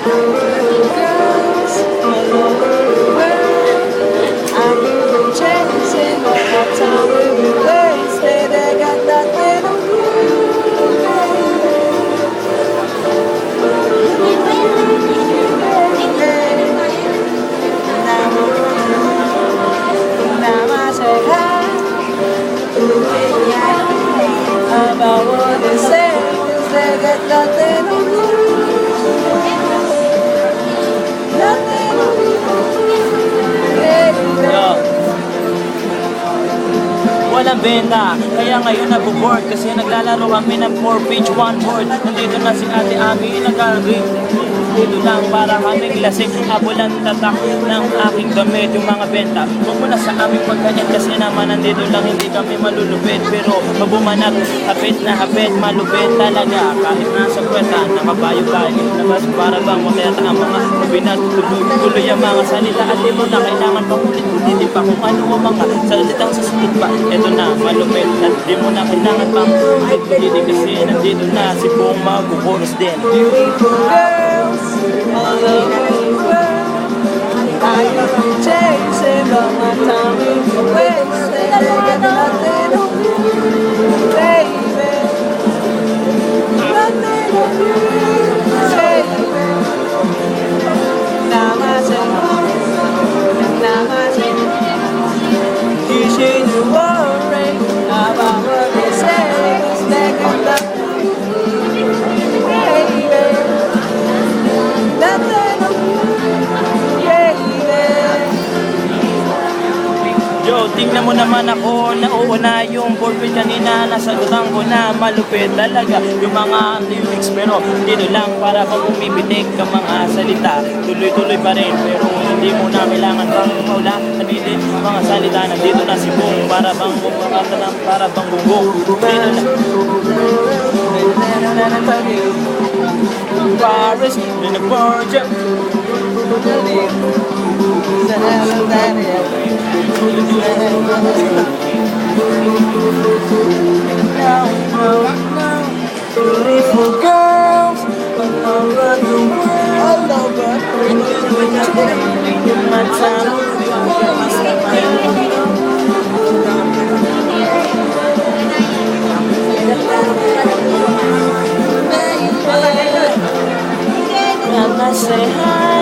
girls all over the world. I've been chasing all my time will be wasted. They got nothing on you, now I say hi about what they say, 'cause they got nothing on you, nothing on you, baby. Walang benta, kaya ngayon nabuboard kasi naglalaro kami ng 4-page, 1 board. Nandito na si Ate Ami, nag-ring dito lang para kaming lasing. Habulan tatak ng aking gamit yung mga benta. Huwag mo na sa aming pagkanyan kasi naman nandito lang hindi kami malulupit. Pero mabumanat, hapit na hapit, malupit talaga. Kahit nasa kweta, nakabayo tayo. Labas para bang makayata ang mga binat. Tuloy ang mga salita at di mo na kailangan pang ulit-ulit. Di pa kung ano mo mga salitang sasagot pa. Ito na, malupit at di mo na kailangan pang ulit-ulit kasi nandito na si buong magukuros din. Beautiful girls all over the world. I've been chasing, but my time is wasted. I got nothing on you, baby. Nothing on you, baby. Now I say, now I say, you shouldn't worry about what they say, 'cause they got nothing on you, baby. Nothing on you, baby. Yo, tingnan mo naman ako, nauuna yung pulpit kanina, nasagutan ko na malupit talaga yung mga lyrics. Pero dito lang para pag umibitik ka mga salita, tuloy-tuloy pa rin. Pero hindi mo na kailangan pang maula, kanilin mga salita. Nandito na si Bong para bang kumakatanang, para bang gunggong. Dito na Paris, in the project. Beautiful girls all over the world. All over. My time. Now I say hi